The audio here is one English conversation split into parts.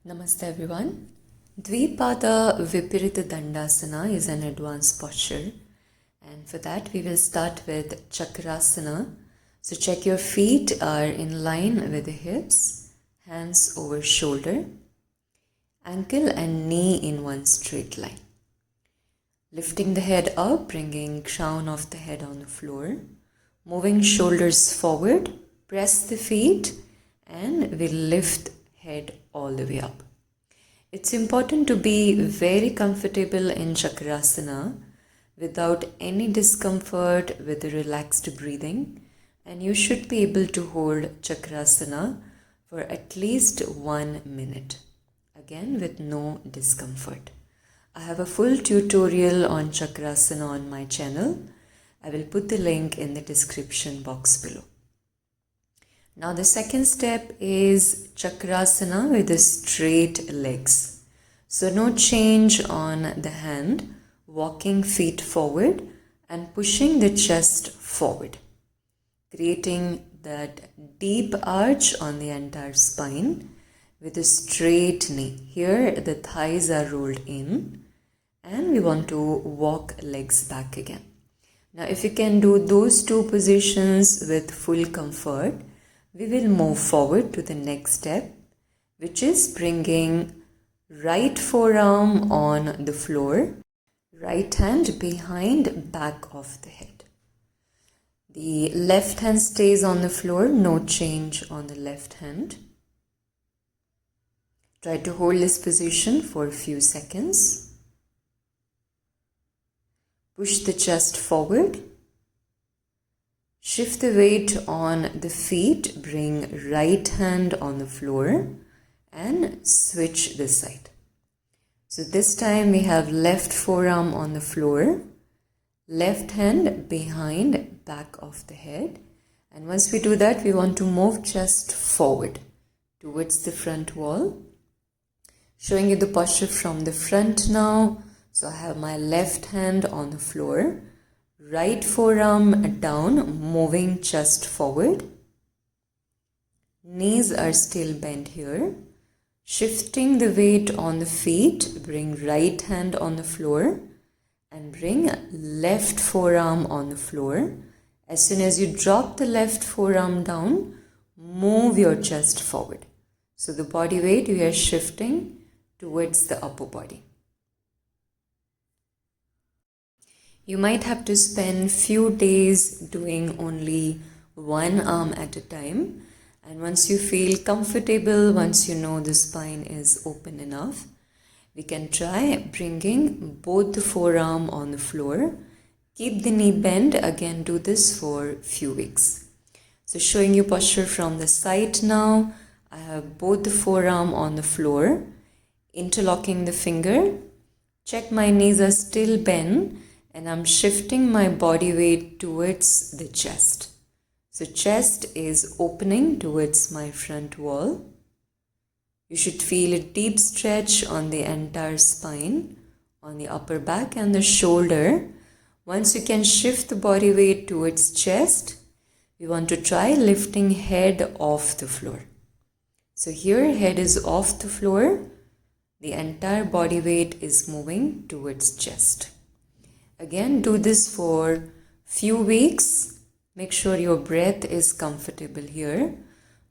Namaste everyone. Dvipada Vipirita Dandasana is an advanced posture, and for that we will start with Chakrasana. So check your feet are in line with the hips, hands over shoulder, ankle and knee in one straight line. Lifting the head up, bringing crown of the head on the floor, moving shoulders forward, press the feet and we lift head all the way up. It's important to be very comfortable in Chakrasana without any discomfort with the relaxed breathing, and you should be able to hold Chakrasana for at least 1 minute, again with no discomfort. I have a full tutorial on Chakrasana on my channel. I will put the link in the description box below. Now the second step is Chakrasana with the straight legs. So no change on the hand, walking feet forward and pushing the chest forward, creating that deep arch on the entire spine with a straight knee. Here the thighs are rolled in and we want to walk legs back again. Now if you can do those two positions with full comfort, we will move forward to the next step, which is bringing right forearm on the floor, right hand behind back of the head. The left hand stays on the floor, no change on the left hand. Try to hold this position for a few seconds. Push the chest forward. Shift the weight on the feet, bring right hand on the floor and switch the side. So this time we have left forearm on the floor, left hand behind back of the head, and once we do that we want to move chest forward towards the front wall. Showing you the posture from the front now. So I have my left hand on the floor, right forearm down, moving chest forward. Knees are still bent here. Shifting the weight on the feet, bring right hand on the floor and bring left forearm on the floor. As soon as you drop the left forearm down, move your chest forward. So the body weight we are shifting towards the upper body. You might have to spend few days doing only one arm at a time, and once you feel comfortable, once you know the spine is open enough, we can try bringing both the forearm on the floor. Keep the knee bent, again do this for a few weeks. So showing you posture from the side now. I have both the forearm on the floor, interlocking the finger. Check my knees are still bent and I'm shifting my body weight towards the chest. So chest is opening towards my front wall. You should feel a deep stretch on the entire spine, on the upper back and the shoulder. Once you can shift the body weight towards chest, we want to try lifting head off the floor. So here head is off the floor. The entire body weight is moving towards chest. Again, do this for few weeks. Make sure your breath is comfortable here.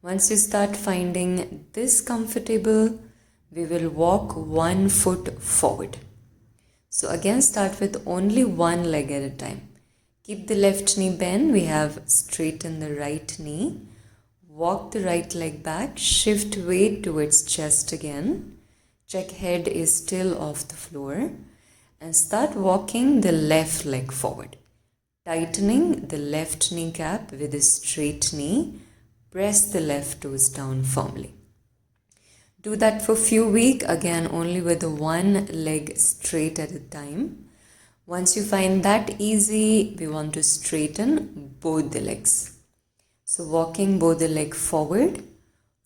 Once you start finding this comfortable, we will walk 1 foot forward. So again, start with only one leg at a time. Keep the left knee bent. We have straighten the right knee. Walk the right leg back. Shift weight towards chest again. Check head is still off the floor. And start walking the left leg forward. Tightening the left kneecap with a straight knee. Press the left toes down firmly. Do that for few weeks, again only with one leg straight at a time. Once you find that easy, we want to straighten both the legs. So walking both the leg forward,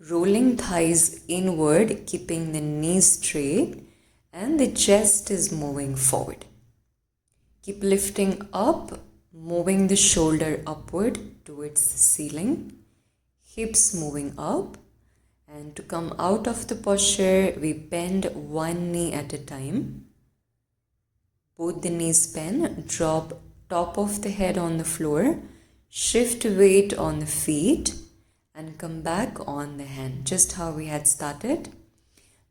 rolling thighs inward, keeping the knees straight, and the chest is moving forward. Keep lifting up, moving the shoulder upward towards the ceiling, hips moving up, And to come out of the posture, we bend one knee at a time. Both the knees bend, drop top of the head on the floor, shift weight on the feet and come back on the hand, just how we had started.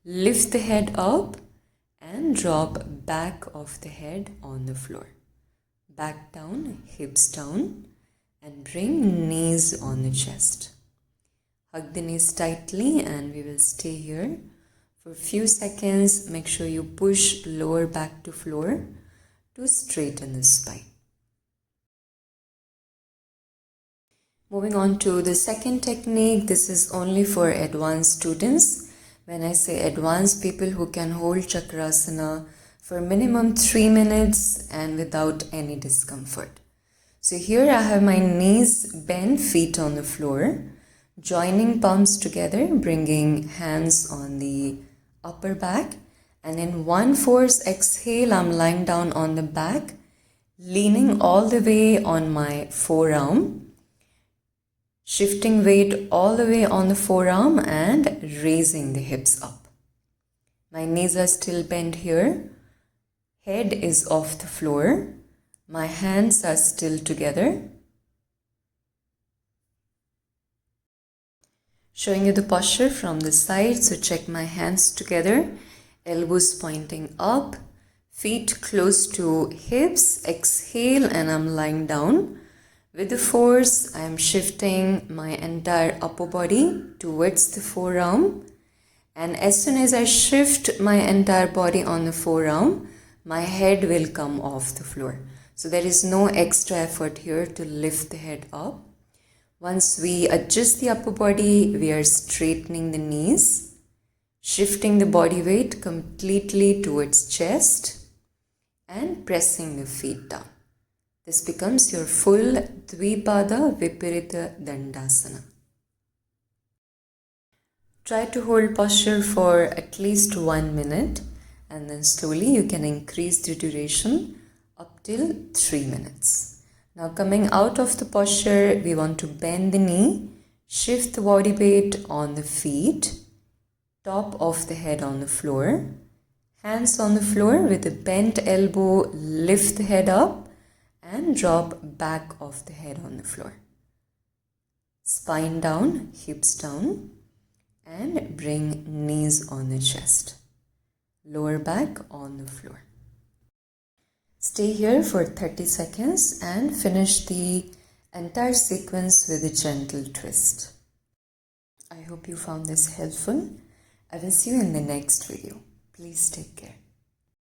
Lift the head up and drop back of the head on the floor. Back down, hips down, and bring knees on the chest. Hug the knees tightly and we will stay here for a few seconds. Make sure you push lower back to floor to straighten the spine. Moving on to the second technique. This is only for advanced students. When I say advanced, people who can hold Chakrasana for minimum 3 minutes and without any discomfort. So here I have my knees bent, feet on the floor, joining palms together, bringing hands on the upper back, and in one force exhale, I'm lying down on the back, leaning all the way on my forearm, shifting weight all the way on the forearm and raising the hips up. My knees are still bent here, head is off the floor, my hands are still together. Showing you the posture from the side, so check my hands together, elbows pointing up, feet close to hips, exhale and I'm lying down. With the force, I am shifting my entire upper body towards the forearm, and as soon as I shift my entire body on the forearm, my head will come off the floor. So there is no extra effort here to lift the head up. Once we adjust the upper body, we are straightening the knees, shifting the body weight completely towards chest and pressing the feet down. This becomes your full Dvipada Viparita Dandasana. Try to hold posture for at least 1 minute and then slowly you can increase the duration up till 3 minutes. Now coming out of the posture, we want to bend the knee, shift the body weight on the feet, top of the head on the floor, hands on the floor with a bent elbow, lift the head up and drop back of the head on the floor. Spine down, hips down and bring knees on the chest. Lower back on the floor. Stay here for 30 seconds and finish the entire sequence with a gentle twist. I hope you found this helpful. I will see you in the next video. Please take care.